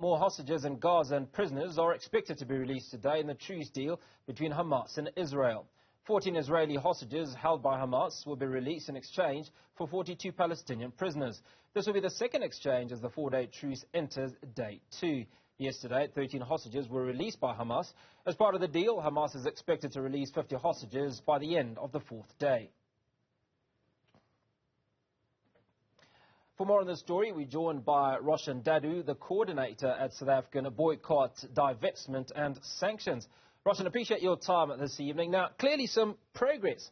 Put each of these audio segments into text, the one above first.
More hostages in Gaza and prisoners are expected to be released today in the truce deal between Hamas and Israel. 14 Israeli hostages held by Hamas will be released in exchange for 42 Palestinian prisoners. This will be the second exchange as the four-day truce enters day 2. Yesterday, 13 hostages were released by Hamas. As part of the deal, Hamas is expected to release 50 hostages by the end of the fourth day. For more on this story, we're joined by Roshan Dadoo, the coordinator at South African Boycott, Divestment and Sanctions. Roshan, appreciate your time this evening. Now, clearly some progress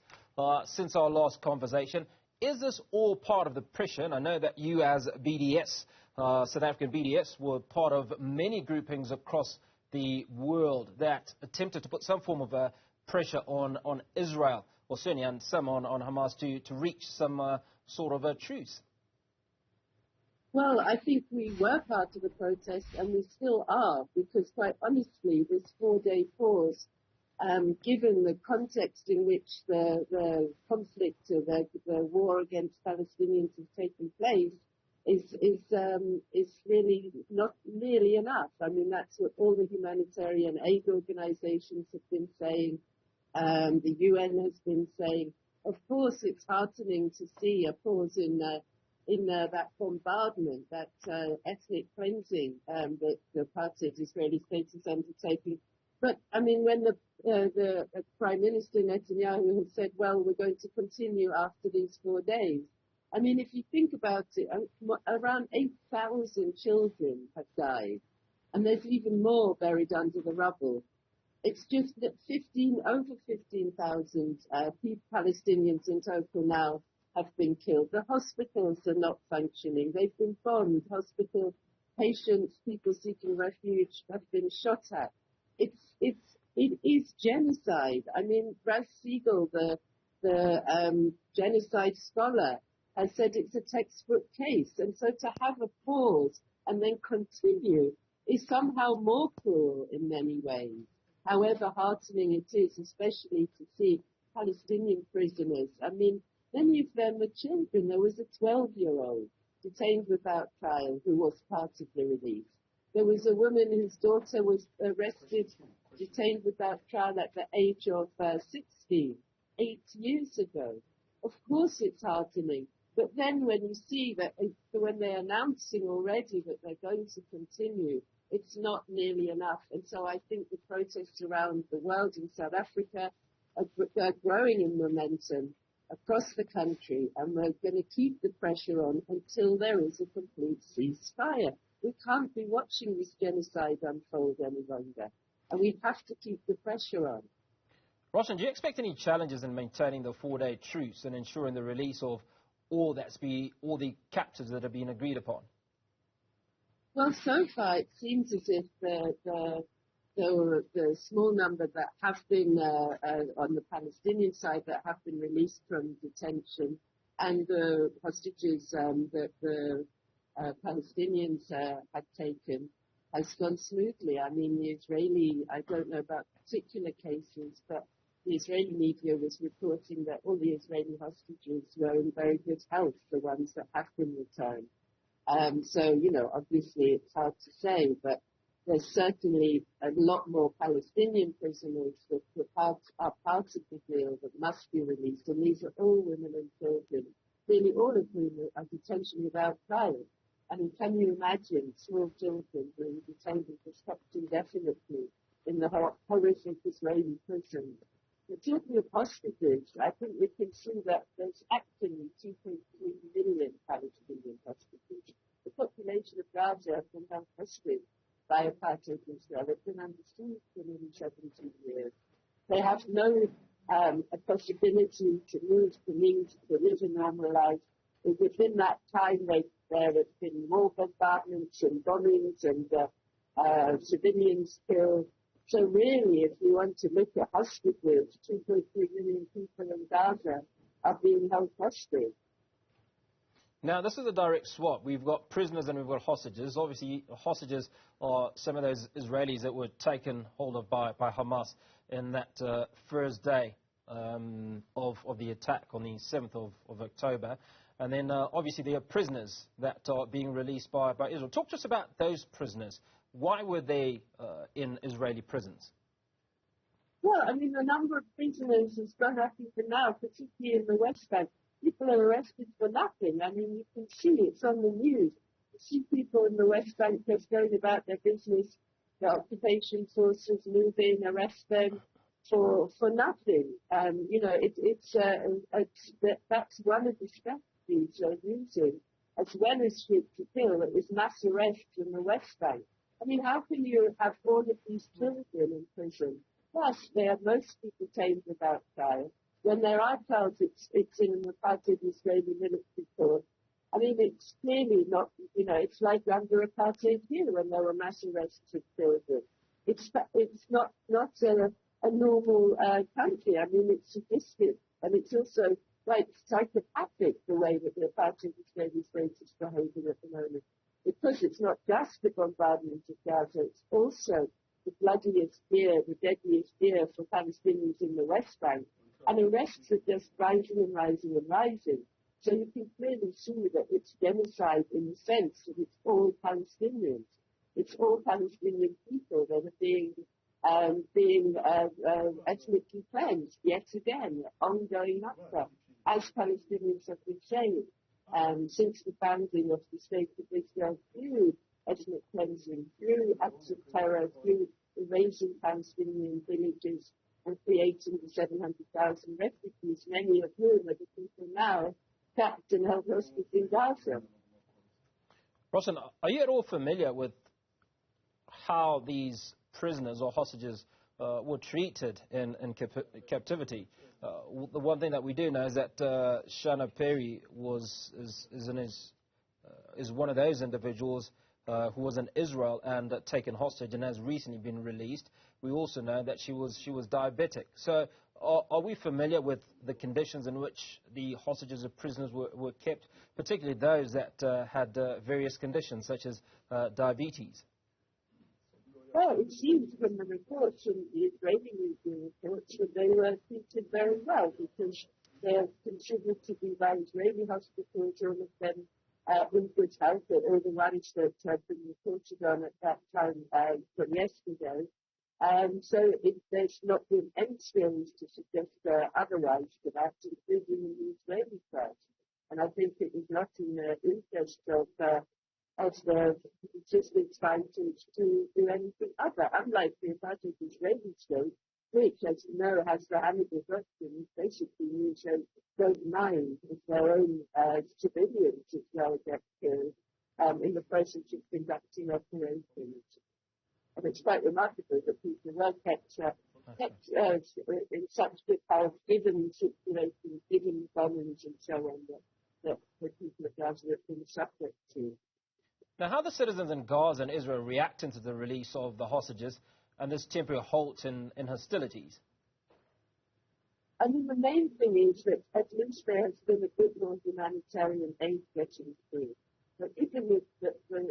since our last conversation. Is this all part of the pressure? And I know that you as BDS, South African BDS, were part of many groupings across the world that attempted to put some form of pressure on Israel, or certainly and some on Hamas to reach some sort of a truce. Well, I think we were part of the protest, and we still are, because quite honestly, this four-day pause, given the context in which the conflict or the war against Palestinians is taking place, is really not nearly enough. I mean, that's what all the humanitarian aid organizations have been saying. The UN has been saying. Of course, it's heartening to see a pause in that bombardment, that ethnic cleansing that the apartheid Israeli state is undertaking. But, I mean, when the Prime Minister Netanyahu has said, well, we're going to continue after these 4 days. I mean, if you think about it, around 8,000 children have died, and there's even more buried under the rubble. It's just that over 15,000 Palestinians in total now have been killed. The hospitals are not functioning. They've been bombed. Hospital patients, people seeking refuge, have been shot at. It is genocide. I mean, Ras Siegel, the genocide scholar, has said it's a textbook case. And so to have a pause and then continue is somehow more cruel in many ways. However heartening it is, especially to see Palestinian prisoners. I mean, many of them are children. There was a 12-year-old detained without trial who was part of the release. There was a woman whose daughter was arrested, detained without trial at the age of 16, 8 years ago. Of course it's heartening. But then when you see that when they're announcing already that they're going to continue, it's not nearly enough. And so I think the protests around the world in South Africa are growing in momentum across the country, and we're going to keep the pressure on until there is a complete ceasefire. We can't be watching this genocide unfold any longer, and we have to keep the pressure on. Roshan, do you expect any challenges in maintaining the four-day truce and ensuring the release of all the captives that have been agreed upon? Well, so far it seems as if the small number that have been on the Palestinian side that have been released from detention, and the hostages that the Palestinians had taken, has gone smoothly. I mean, I don't know about particular cases, but the Israeli media was reporting that all the Israeli hostages were in very good health, the ones that have been returned. So, obviously it's hard to say, but there's certainly a lot more Palestinian prisoners that are part of the deal that must be released, and these are all women and children, nearly all of whom are detention without trial. I mean, can you imagine small children being detained and kept indefinitely in the horrific Israeli prisons? Talking of hostages, I think we can see that there's actually 2.3 million Palestinian hostages. The population of Gaza has been held hostage by apartheid Israel. It's been under siege for nearly 17 years. They have no possibility to move, to live a normal life. Within that time, there have been more bombardments and bombings and civilians killed. So really, if you want to look at hostages, 2.3 million people in Gaza are being held hostage. Now, this is a direct swap. We've got prisoners and we've got hostages. Obviously, hostages are some of those Israelis that were taken hold of by Hamas in that first day of the attack on the 7th of October. And then, obviously, there are prisoners that are being released by Israel. Talk to us about those prisoners. Why were they in Israeli prisons? Well, I mean, the number of prisoners has gone up even now, particularly in the West Bank. People are arrested for nothing. I mean, you can see it's on the news. You see people in the West Bank just going about their business. The occupation forces move in, arrest them for nothing. That's one of the strategies they're using, as well as shoot to kill. It was mass arrests in the West Bank. I mean, how can you have all of these children in prison? Plus, they are mostly detained without trial. When there are trials, it's in an apartheid Israeli military court. I mean, it's clearly not, it's like under apartheid here when there were mass arrests of children. It's not a normal country. I mean, it's sadistic, and it's also quite psychopathic the way that the apartheid Israeli state is behaving at the moment. Because it's not just the bombardment of Gaza, it's also the bloodiest year, the deadliest year for Palestinians in the West Bank. And arrests are just rising and rising and rising. So you can clearly see that it's genocide in the sense that it's all Palestinians. It's all Palestinian people that are being ethnically cleansed yet again, ongoing after, as Palestinians have been saying. Since the founding of the State of Israel, through ethnic cleansing, through acts of terror, through erasing Palestinian villages and creating the 700,000 refugees, many of whom are the people now trapped and held hostage in Gaza. Roshan, are you at all familiar with how these prisoners or hostages were treated in captivity? The one thing that we do know is that Shana Peri is one of those individuals who was in Israel and taken hostage and has recently been released. We also know that she was diabetic. So are we familiar with the conditions in which the hostages or prisoners were kept, particularly those that had various conditions such as diabetes? Well, it seems from the reports, from the Israeli media reports, that they were treated very well because they are considered to be by Israeli hospitals, all of them in good health, all the ones that have been reported on at that time from yesterday. So there's not been any theories to suggest otherwise to that, including in the Israeli side. And I think it was not in the interest of the existing trying to do anything other, unlike the apartheid Israeli state, which, as you know, has the Hannibal doctrine, basically means they don't mind if their own civilians as well get killed in the process of conducting operations. And it's quite remarkable that people were kept in such good health, given situations, given bombings and so on, that the people of Gaza have been subject to. Now, how are the citizens in Gaza and Israel reacting to the release of the hostages and this temporary halt in hostilities? I mean, the main thing is that at least there has been a bit more humanitarian aid getting through. But even with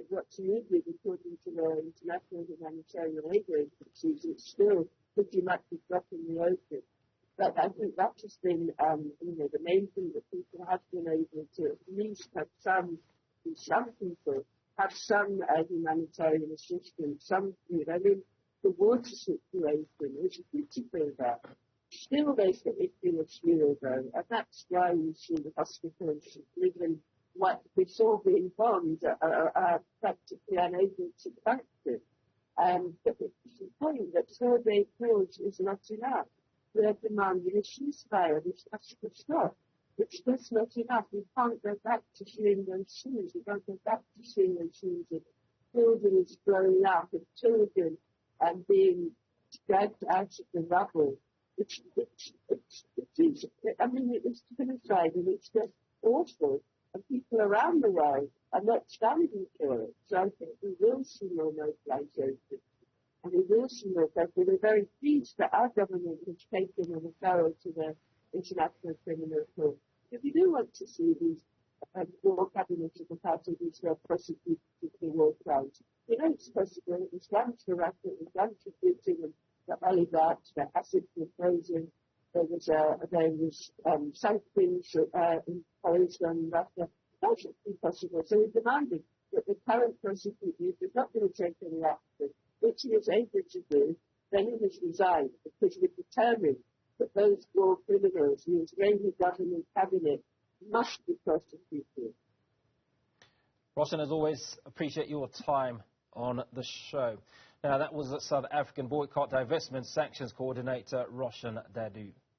what's needed, according to the international humanitarian aid agencies, it's still pretty much a drop in the ocean. But I think that has been, the main thing, that people have been able to at least have some people have some humanitarian assistance, some food. I mean, the water situation is critical there. Still, there's the issue of fuel, though, and that's why you see the hospitals, even what we saw being bombed, are practically unable to function. But it's the point that 4-day pause is not enough. We are demanding a ceasefire, which has to stop. It's just not enough. We can't go back to seeing those shoes. We can't go back to seeing those shoes of buildings blowing up, of children being dragged out of the rubble. It's genocide, and it's just awful. And people around the world are not standing for it. So I think we will see more mobilization. And we will see more people. We're very pleased that our government has taken a referral to the International Criminal Court. If you do want to see these war cabinets of the party of Israel prosecuted for war crimes, it's possible. It was done to Russia, it was done to Putin and the oligarchs, the assets were frozen. There was sanctions imposed on Russia. That should be possible. So we're demanding that the current prosecutor is not going to take any action, which he is able to do, then he must resign, because we're determined that those war criminals, the Israeli government cabinet, must be prosecuted. Roshan, as always, appreciate your time on the show. Now, that was South African Boycott, Divestment, Sanctions Coordinator Roshan Dadoo.